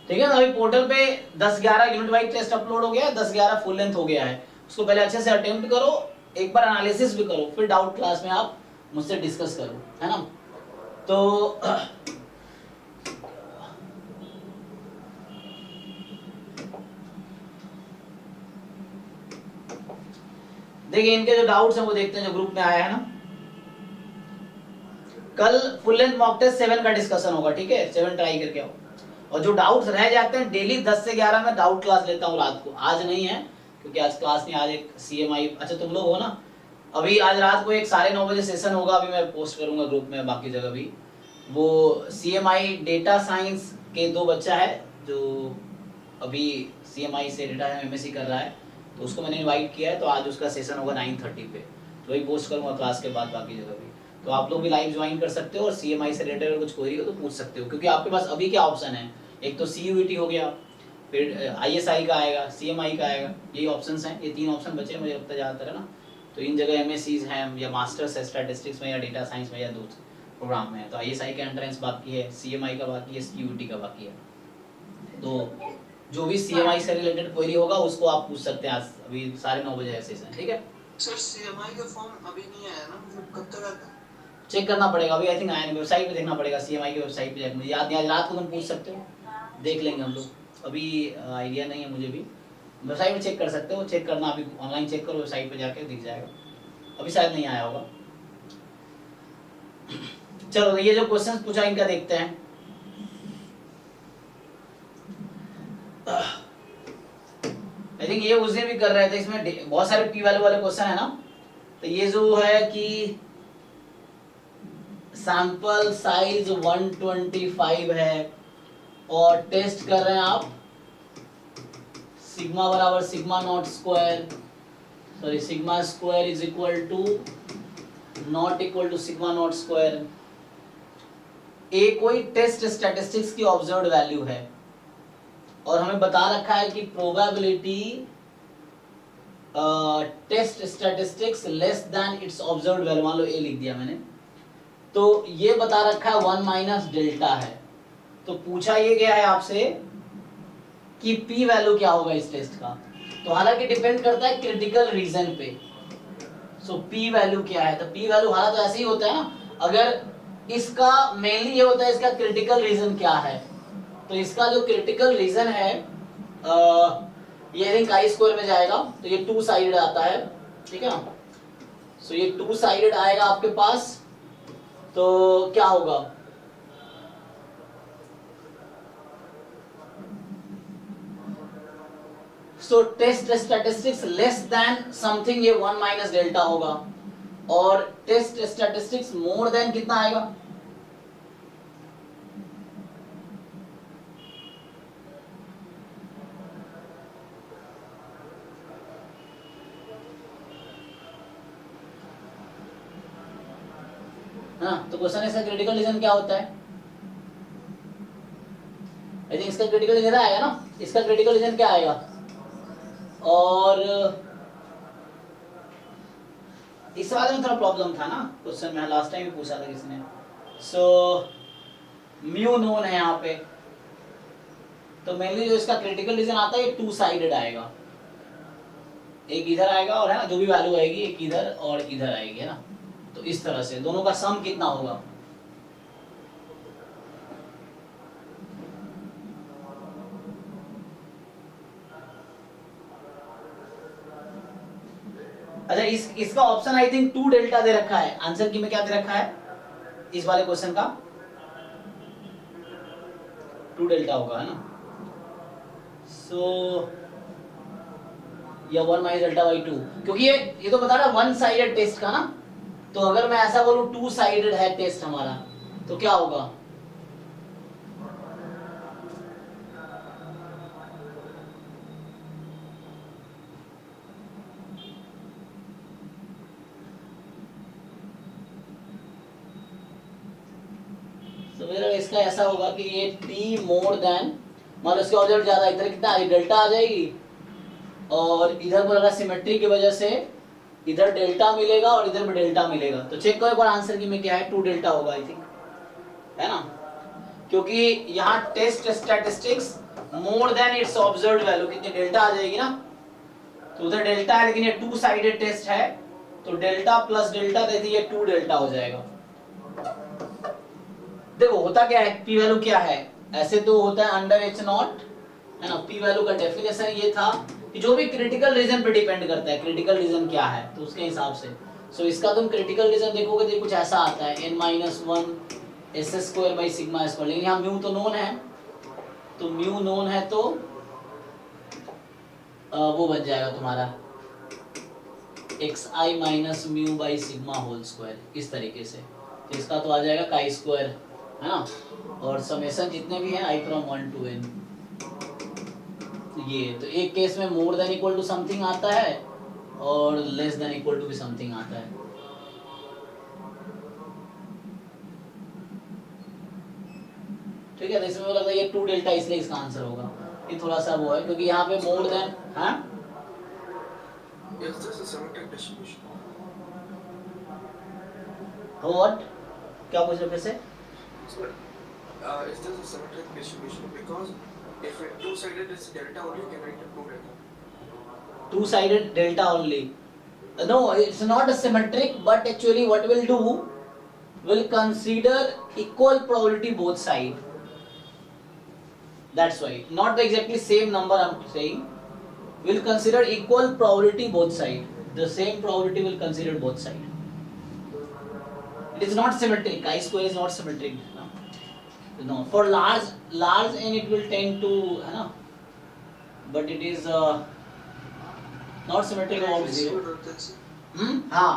ठीक है ना। अभी पोर्टल पे 10-11 यूनिट वाइज टेस्ट अपलोड हो गया है, 10-11 फुल लेंथ हो गया है। उसको पहले अच्छे से अटेम्प्ट करो, एक बार एनालिसिस भी करो, फिर डाउट क्लास में आप मुझसे डिस्कस करो, है ना। तो देखिए इनके जो डाउट्स हैं वो देखते हैं जो ग्रुप में आया है ना। कल फुल लेंथ मॉक टेस्ट 7 का डिस्कशन होगा, ठीक है, 7 ट्राई करके आओ। और जो डाउट्स रह जाते हैं डेली 10 से 11 में डाउट क्लास लेता हूँ रात को। आज नहीं है क्योंकि आज क्लास नहीं, आज एक CMI, अच्छा तुम लोग हो ना। अभी आज रात को एक 9:30 बजे सेशन होगा, अभी मैं पोस्ट करूंगा ग्रुप में, बाकी जगह भी। वो CMI डेटा साइंस के 2 बच्चा है जो अभी CMI से डेटा MSc कर रहा है, तो उसको मैंने इनवाइट किया है। तो आज उसका सेशन होगा 9:30 पे, तो वही पोस्ट करूंगा क्लास के बाद बाकी जगह भी। तो आप लोग भी लाइव ज्वाइन कर सकते हो और CMI से रिलेटेड अगर कुछ क्वेरी हो तो पूछ सकते हो, क्योंकि आपके पास अभी क्या ऑप्शन है, एक तो CUET हो गया, फिर ISI का आएगा, CMI का आएगा, यही ऑप्शंस हैं। ये 3 ऑप्शन बचे हैं मुझे लगता है ज़्यादातर, है ना। तो इन जगह MSCs हैं या मास्टर्स है स्टैटिस्टिक्स में या डेटा साइंस में या दूसरे प्रोग्राम में है। तो ISI का एंट्रेंस बाकी है, CMI का बाकी है, CUET का बाकी है। तो जो भी CMI से रिलेटेड क्वेरी होगा उसको आप पूछ सकते हैं। आज अभी 9:30 बजे है सेशन, ठीक है सर। CMI का फॉर्म अभी नहीं आया ना, मतलब कब तक आता है? चेक करना पड़ेगा, अभी आई थिंक आया नहीं, वेबसाइट पे देखना पड़ेगा। CMI की वेबसाइट पे जाकर मुझे याद नहीं, आज रात को तुम पूछ सकते हो, देख लेंगे हम लोग। अभी आइडिया नहीं है मुझे भी, वेबसाइट पे चेक कर सकते हो। चेक करना, अभी ऑनलाइन चेक करो, वेबसाइट पे जाके दिख जाएगा। अभी शायद नहीं आया होगा। चलो ये जो क्वेश्चन पूछा इनका देखते हैं। आई थिंक ये उस दिन भी कर रहे थे, इसमें बहुत सारे P वैल्यू वाले क्वेश्चन है ना। तो ये जो है कि सैंपल साइज 125 है और टेस्ट कर रहे हैं आप सिग्मा बराबर sigma naught square, sorry sigma square is equal to not equal to sigma naught square. ए कोई टेस्ट स्टैटिस्टिक्स की ऑब्जर्व्ड वैल्यू है और हमें बता रखा है कि probability test statistics less than its observed value, मान लो ए लिख दिया मैंने, तो ये बता रखा है 1 माइनस डेल्टा है। तो पूछा ये गया है आपसे कि P वैल्यू क्या होगा इस टेस्ट का। तो हालांकि डिपेंड करता है क्रिटिकल रीजन पे। सो P वैल्यू क्या है, तो P वैल्यू हालांकि तो ऐसे ही होता है ना, अगर इसका मेनली ये होता है इसका क्रिटिकल रीजन क्या है। तो इसका जो क्रिटिकल रीजन है ये थिंक आई स्क्वायर में जाएगा, तो ये 2 साइडेड आता है, ठीक है ना। सो ये 2 साइडेड आएगा आपके पास, तो क्या होगा, so test statistics less than something, ये 1 माइनस डेल्टा होगा। और टेस्ट स्टैटिस्टिक्स मोर देन कितना आएगा, हाँ। तो क्वेश्चन इसका क्रिटिकल रीजन क्या होता है, आई थिंक इसका क्रिटिकल रीजन आएगा ना, इसका क्रिटिकल रीजन क्या आएगा। और इस वाले में थोड़ा प्रॉब्लम था ना क्वेश्चन में, लास्ट टाइम भी पूछा था किसने। सो म्यू नोन है यहाँ पे, तो मेनली जो इसका क्रिटिकल रीजन आता है ये 2 साइडेड आएगा, एक इधर आएगा और है ना, जो भी वैल्यू आएगी एक इधर और इधर आएगी, है ना। तो इस तरह से दोनों का सम कितना होगा, अच्छा इसका ऑप्शन आई थिंक 2 डेल्टा दे रखा है, आंसर की में क्या दे रखा है इस वाले क्वेश्चन का, 2 डेल्टा होगा, है ना। सो या 1 माइनस डेल्टा बाई 2, क्योंकि ये तो बता रहा है 1 साइडेड टेस्ट का ना। तो अगर मैं ऐसा बोलूं 2 साइडेड है टेस्ट हमारा, तो क्या होगा, तो मेरा इसका ऐसा होगा कि ये T मोर देन, मान लो इसके ऑब्जेक्ट ज्यादा, इधर कितना डेल्टा आ जाएगी और इधर बोल रहा सिमेट्री की वजह से इधर डेल्टा मिलेगा और इधर भी डेल्टा मिलेगा। तो चेक करो एक बार आंसर की में क्या है, 2 डेल्टा होगा आई थिंक, है ना, क्योंकि यहाँ test statistics more than its observed value, कितनी डेल्टा आ जाएगी ना, तो उधर डेल्टा है लेकिन ये टू साइडेड टेस्ट है, तो डेल्टा प्लस डेल्टा देती है 2 डेल्टा हो जाएगा। देखो होता क्या है, पी वैल्यू क्या है, ऐसे तो होता है अंडर एच नॉट है ना। पी वैल्यू का डेफिनेशन ये था कि जो भी क्रिटिकल रीजन पे डिपेंड करता है, क्रिटिकल रीजन क्या है तो उसके हिसाब से। सो इसका तुम क्रिटिकल रीजन देखोगे तो कुछ ऐसा आता है n-1 S square by sigma square, लेकिन यहाँ म्यू तो नोन है, तो म्यू नोन है तो वो बन जाएगा तुम्हारा xi minus mu by sigma whole square, इस तरीके से। तो इसका तो आ जाएगा काई स्क्वायर है ना, और समेशन जितने भी हैं i फ्रॉम 1 to n। ये तो एक केस में more than equal to something आता है और लेस देन इक्वल टू भी समथिंग आता है। ठीक है, तो इसमें लगता है ये 2 डेल्टा, इसलिए इसका आंसर होगा। ये थोड़ा सा वो है क्योंकि यहाँ पे मोर देन हाँ व्हाट क्या पूछ रहे फिर से? Is this a symmetric distribution? Because if it two-sided is delta only, you can write it 2 delta. Two-sided delta only. No, it's not a symmetric, but actually what we'll do, we'll consider equal probability both side. That's why, not the exactly same number I'm saying. We'll consider equal probability both side. The same probability will consider both side. It is not symmetric. I square is not symmetric. No, for large n it will tend to, है ना, but it is not symmetric about 0. हाँ,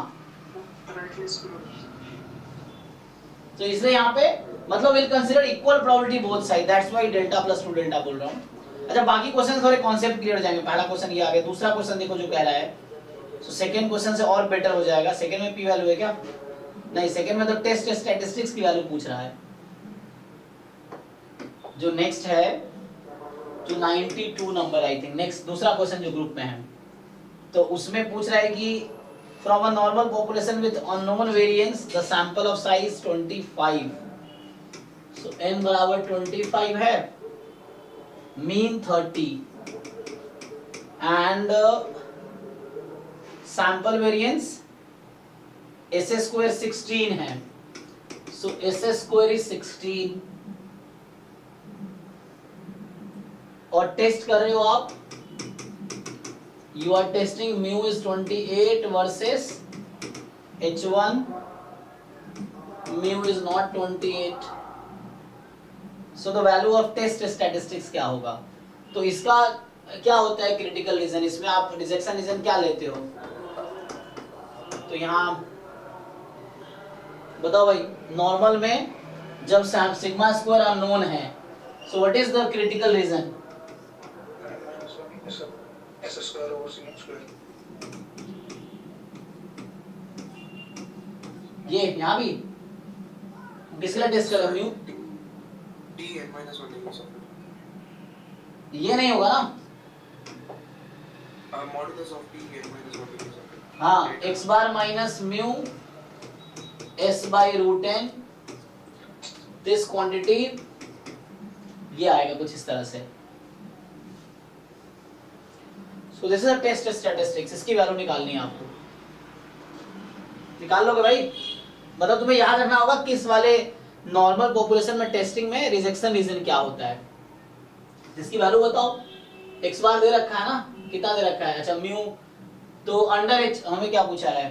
तो इसलिए यहाँ पे मतलब we'll consider equal probability both side. That's why delta plus 2 delta बोल रहा हूँ। अच्छा, बाकी क्वेश्चन थोड़े कॉन्सेप्ट क्लियर हो जाएंगे। पहला क्वेश्चन ये आ गया, दूसरा क्वेश्चन देखो जो कह रहा है, तो सेकंड क्वेश्चन से और बेटर हो जाएगा। सेकंड में पी वैल्यू है क्या? नहीं, सेकंड में तो टेस्ट स्टैटिस्टिक्स की वैल्यू पूछ रहा है। जो नेक्स्ट है जो 92 नंबर आई थिंक, नेक्स्ट दूसरा क्वेश्चन जो ग्रुप में है, तो उसमें पूछ रहा है कि from a normal population with unknown variance the sample of size 25, so n बराबर 25 है, mean 30 and sample variance S square 16 है, सो एस स्क्वायर इज 16, और टेस्ट कर रहे हो आप, you are testing mu is 28 versus h1 mu is not 28, so the value of test statistics क्या होगा? तो इसका क्या होता है क्रिटिकल रीजन, इसमें आप रिजेक्शन रीजन क्या लेते हो? तो यहाँ बताओ भाई, नॉर्मल में जब सिग्मा स्क्वायर अननोन है, so what is the critical reason? S square over sigma square. ये यहाँ भी किसके लिए टेस्ट कर रहे हो? Mu D n minus 1 degrees of freedom. ये नहीं होगा ना, Modulus of D n minus 1 degrees of freedom. हाँ, x bar minus mu s by root n, this quantity, ये आएगा कुछ इस तरह से। So this is a test statistics, इसकी वैल्यू निकालनी है आपको, निकाल लोगे भाई? मतलब तुम्हें याद रखना होगा किस वाले नॉर्मल पॉपुलेशन में टेस्टिंग में रिजेक्शन रीजन क्या होता है। जिसकी वैल्यू बताओ, x बार दे रखा है ना, कितना दे रखा है? अच्छा, म्यू तो अंडर h, हमें क्या पूछा है?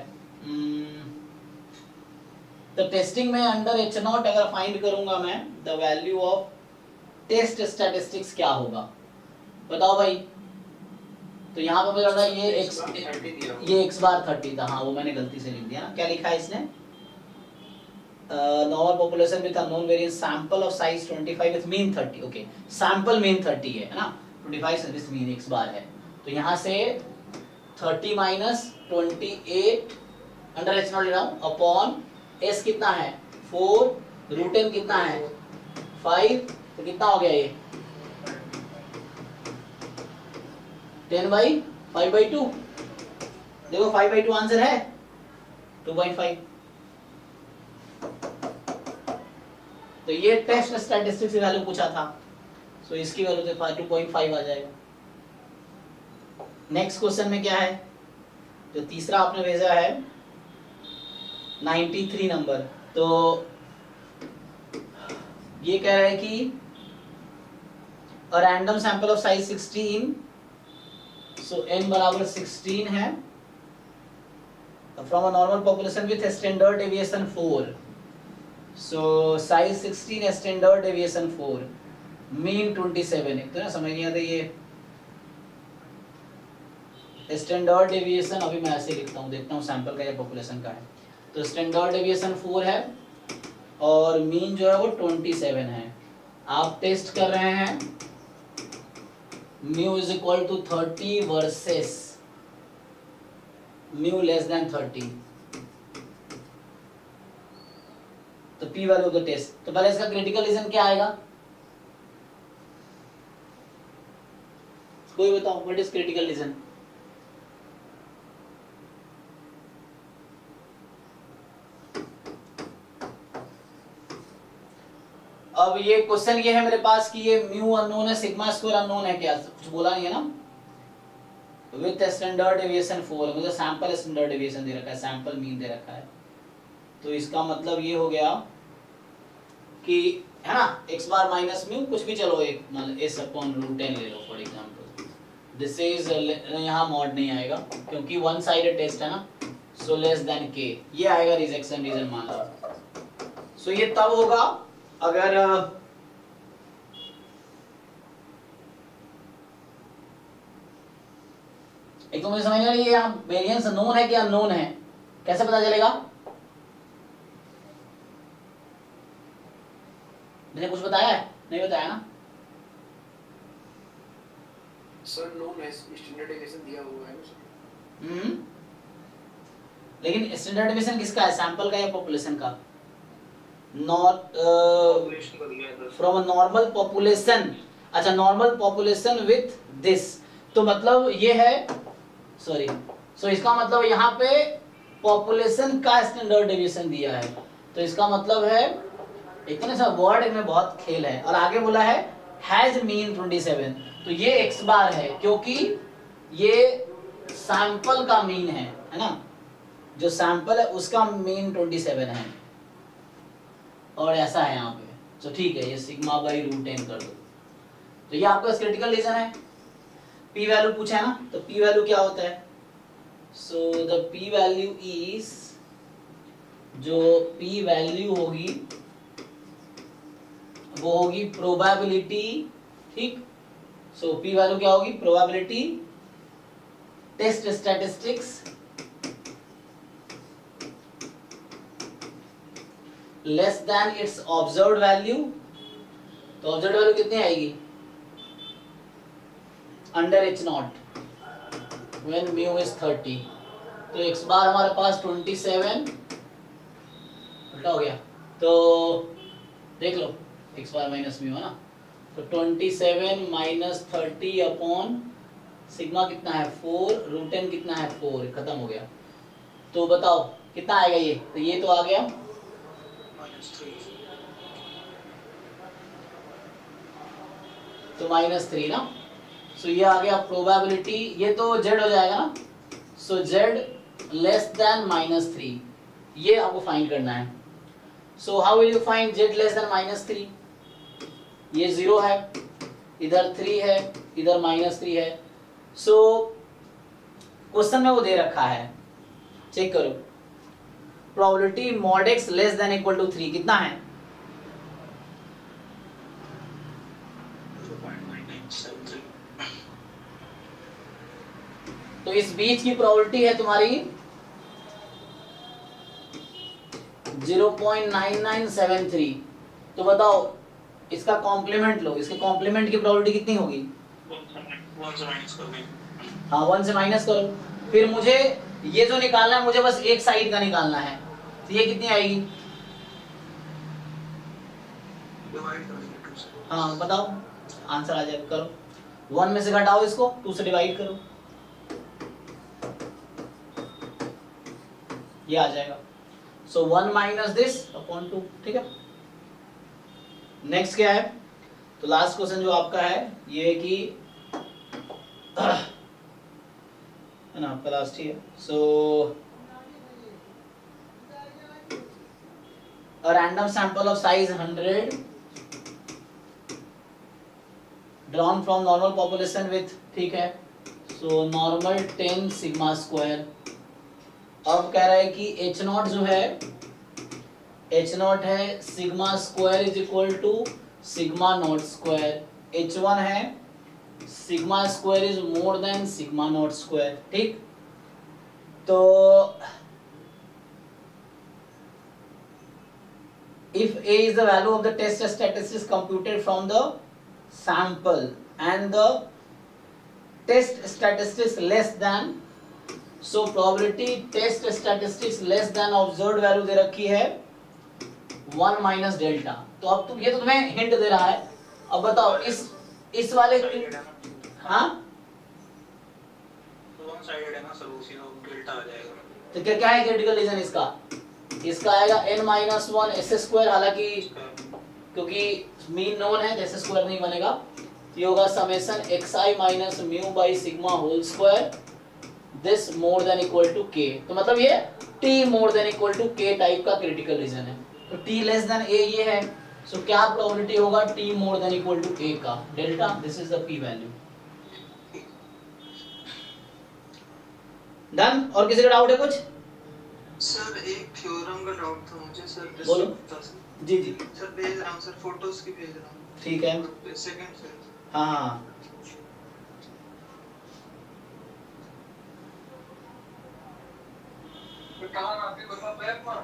तो टेस्टिंग में अंडर h नॉट अगर फाइंड करूंगा मैं, the value of test statistics क्या होगा बताओ भाई? तो यहाँ पे मुझे लग रहा है ये x बार 30 था, हाँ वो मैंने गलती से लिख दिया ना। क्या लिखा है इसने? Normal population with unknown variance sample of size 25 with mean 30, okay, sample mean 30 है ना, 25 से दिस मीन x बार है, तो यहाँ से 30 माइनस 28 अंडर h नॉट ले रहा हूँ अपॉन s कितना है 4, रूट n कितना है 5, तो कितना हो गया ये 10/5/2। देखो 5/2 आंसर है 2/5। तो ये टेस्ट स्टैटिस्टिक्स की वैल्यू पूछा था, सो इसकी वैल्यू तो 2.5 आ जाएगा। नेक्स्ट क्वेश्चन में क्या है, जो तीसरा आपने भेजा है 93 नंबर, तो ये कह रहा है कि a random sample of size 16, so n बराबर 16 है, from a normal population with standard deviation 4, so size 16 standard deviation 4, mean 27। एक तो ना समझ नहीं आता ये स्टैंडर्ड डेविएशन, अभी मैं ऐसे लिखता हूँ, देखता हूँ सैंपल का या पॉपुलेशन का है। तो स्टैंडर्ड डेविएशन 4 है और मीन जो है वो 27 है। आप टेस्ट कर रहे हैं mu is equal to 30 versus mu less than 30, तो P value of the test. तो पहले इसका क्रिटिकल रीजन क्या आएगा, कोई बताओ, व्हाट इज क्रिटिकल रीजन? अब ये क्वेश्चन ये है मेरे पास कि ये म्यू अननोन है, सिग्मा स्क्वायर अननोन है, क्या कुछ बोला नहीं है ना? विथ स्टैंडर्ड डेविएशन 4, मुझे सैंपल स्टैंडर्ड डेविएशन दे रखा है, सैंपल मीन दे रखा है। तो इसका मतलब ये हो गया कि है ना, x बार माइनस म्यू कुछ भी, चलो एक मतलब s अपॉन रूट 10 ले लो फॉर एग्जांपल। दिस इज, यहाँ मॉड नहीं आएगा क्योंकि वन साइडेड टेस्ट है ना, सो लेस देन k, ये आएगा रिजेक्शन रीजन मान लो। सो ये तब होगा अगर एक तो मुझे समझ नहीं आ रही है यहाँ वेरिएंस नोन है कि अननोन है, कैसे पता चलेगा? मैंने कुछ बताया है? नहीं बताया ना? सर नोन है, स्टैंडर्ड डेविएशन दिया हुआ है ना। लेकिन स्टैंडर्ड डेविएशन किसका है, सैंपल का या पॉपुलेशन का? Not from a normal population. अच्छा, नॉर्मल पॉपुलेशन विथ दिस, तो मतलब ये है, सॉरी, सो इसका मतलब यहाँ पे पॉपुलेशन का स्टैंडर्ड डेविएशन दिया है, तो इसका मतलब है इतने सब वर्ड में बहुत खेल है। और आगे बोला है हैज मीन 27, तो ये x बार है क्योंकि ये सैंपल का मीन है ना, जो सैंपल है उसका मीन 27 है, और ऐसा है यहाँ पे। तो ठीक है, ये सिग्मा बाई रूट 10 कर दो। तो ये आपका क्रिटिकल रीजन है। p वैल्यू पूछा है ना, तो p वैल्यू क्या होता है? So the p value is, जो p वैल्यू होगी वो होगी प्रोबेबिलिटी, ठीक। सो p वैल्यू क्या होगी? Probability test statistics less than its observed value. तो ऑब्जर्व्ड वैल्यू कितनी आएगी? Under h naught when mu is 30। तो x बार हमारे पास 27, उल्टा हो गया, तो देख लो x बार माइनस म्यू है ना, तो 27 माइनस 30 अपॉन सिग्मा कितना है 4, रूट 10 कितना है 4, खत्म हो गया। तो बताओ कितना आएगा ये? तो ये तो आ गया तो -3 ना। सो ये आ गया प्रोबेबिलिटी, ये तो z हो जाएगा ना, सो z लेस देन -3, ये आपको फाइंड करना है। So how will you find z less than -3? ये 0 है, इधर 3 है, इधर -3 है। सो क्वेश्चन में वो दे रखा है, चेक करो, probability mod x less than equal to 3 कितना है? 0.9973। तो इस बीच की प्रोबेबिलिटी है तुम्हारी 0.9973। तो बताओ इसका कॉम्प्लीमेंट लो, इसके कॉम्प्लीमेंट की प्रोबेबिलिटी कितनी होगी? 1 से माइनस कर दें। हाँ 1 से माइनस करो, फिर मुझे ये जो निकालना है, मुझे बस एक साइड का निकालना है, तो ये कितनी आएगी? डिवाइड कर दें 2 से। हाँ बताओ, आंसर आ जाएगा, करो 1 में से घटाओ इसको, 2 से डिवाइड करो, ये आ जाएगा। सो 1 माइनस दिस अपॉन 2, ठीक है। नेक्स्ट क्या है? तो लास्ट क्वेश्चन जो आपका है ये है कि है ना आपका लास्ट ही है. सो a random sample of size 100 drawn from normal population with, ठीक है, so normal 10 sigma square. अब कह रहा है कि h नॉट जो है h नॉट है sigma square is equal to sigma naught square. h1 है sigma square is more than sigma naught square. ठीक, तो if A is the value of the test statistics computed from the sample and the test statistics less than, so probability test statistics less than observed value दे रखी है 1 minus delta. तो अब तुम ये तो तुम्हें हिंट दे रहा है. अब बताओ इस वाले हाँ वन साइडेड है ना सर, उसी में डेल्टा आ जाएगा. तो क्या है क्रिटिकल रीजन इसका? इसका आएगा n-1 s स्क्वायर. हालांकि क्योंकि मीन नोन है जैसे स्क्वायर नहीं बनेगा, ये होगा summation xi minus mu by sigma whole square this more than equal to k. तो मतलब ये t more than equal to k type का क्रिटिकल रीजन है. तो t लेस देन a ये है. सो क्या प्रोबेबिलिटी होगा t more than equal to a का? Delta. This is the p value. Done. और किसी का डाउट है कुछ? सर एक थ्योरम का डाउट था मुझे सर. बोलो. जी जी सर भेज रहा हूँ सर, फोटोज की भेज रहा हूँ. ठीक है. Second sir. हाँ हाँ कहाँ आपके बता बैक मार.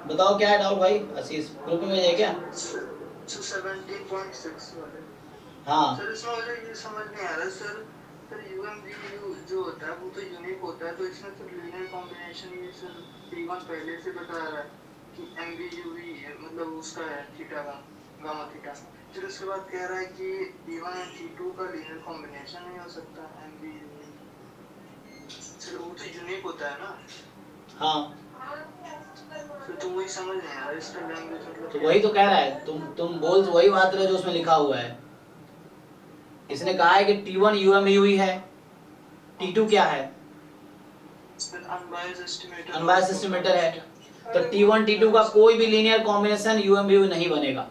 बताओ क्या है डाउट भाई? आशीष ग्रुप में है क्या? 17.6 वाले. हाँ सर इसमें मुझे ये समझ नहीं आ रहा सर. सर UMBU जो होता है वो तो यूनिक होता है, तो इसमें सर लीनियर कॉम्बिनेशन ये सर T1 पहले से बता रहा है कि MBUV मतलब उसका है थीटा का गामा थीटा. फिर उसके बाद कह रहा है कि T1 और T2 का लीनियर कॉम्बिनेशन नहीं हो सकता MBUV. सर वो तो यूनिक होता है ना. हाँ तो वही समझ नहीं आ रहा इसका लैंग्वेज मतलब. तो वही तो कह रहा है. तुम बोल वही बात रहे हो जो उसमें लिखा हुआ है. इसने कहा है कि T1 UMUV है, T2 क्या है? अनबायस्ड एस्टिमेटर है. तो T1 T2 का कोई भी लीनियर कॉम्बिनेशन UMUV नहीं बनेगा.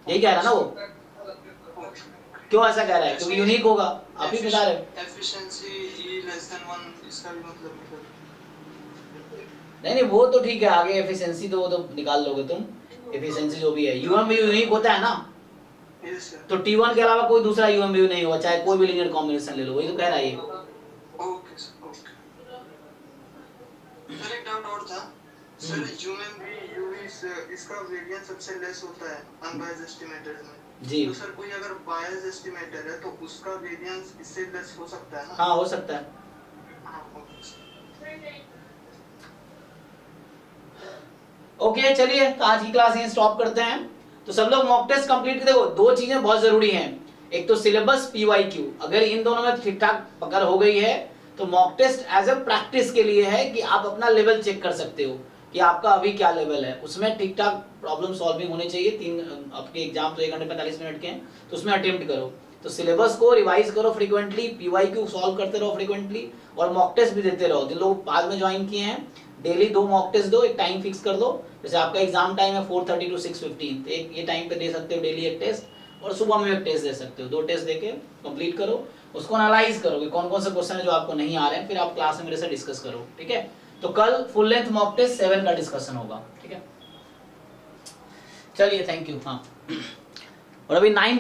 यही कह रहा ना वो. क्यों ऐसा कह रहा है? क्योंकि यूनिक होगा. आप ही बता रहे हो. एफिशिएंसी E less than 1 इसका भी मतलब नहीं वो तो ठीक है. आगे एफिशिएंसी तो वो तो निकाल लोगे तुम. एफिशिएंसी जो भी है UMUV यूनिक होता है ना. तो T1 के अलावा कोई दूसरा UMUV नहीं होगा, चाहे कोई भी लीनियर कॉम्बिनेशन ले लो. वही तो कह रहा है ये. Okay sir. ओके सर एक डाउट और था सर. UMUV इसका वेरिएंस सबसे लेस होता है अनबायस्ड एस्टिमेटर्स में जी. तो सर कोई अगर बायस्ड एस्टिमेटर है तो उसका वेरिएंस इससे लेस हो सकता है ना? हाँ हो सकता है. ओके चलिए तो आज की क्लास यहीं स्टॉप करते हैं. तो सब लोग मॉक टेस्ट कंप्लीट. देखो दो चीजें बहुत जरूरी हैं. एक तो सिलेबस PYQ. अगर इन दोनों में ठीक ठाक पकड़ हो गई है तो mock test as a practice के लिए है कि आप अपना लेवल चेक कर सकते हो कि आपका अभी क्या लेवल है. उसमें ठीक ठाक प्रॉब्लम सॉल्विंग होने चाहिए. 3 आपके एग्जाम तो 1 घंटे 45 मिनट के हैं, तो उसमें अटेम्प्ट करो. तो सिलेबस को रिवाइज करो फ्रीक्वेंटली, PYQ सॉल्व करते रहो फ्रीक्वेंटली, और मॉक टेस्ट भी देते रहो. जिन लोग बाद में ज्वाइन किए हैं डेली 2 मॉक टेस्ट दो. एक टाइम फिक्स कर दो. जैसे आपका एग्जाम टाइम है 4:30 to 6:15, तो एक ये टाइम पे दे सकते हो डेली एक टेस्ट, और सुबह में एक टेस्ट दे सकते हो. 2 टेस्ट देके कंप्लीट करो. उसको एनालाइज करो कि कौन कौन से क्वेश्चन है जो आपको नहीं आ रहे हैं. फिर आप क्लास में मेरे से डिस्कस करो. ठीक है. तो कल फुल लेंथ मॉक टेस्ट 7 का डिस्कशन होगा. ठीक है. चलिए थैंक यू. हाँ और अभी 9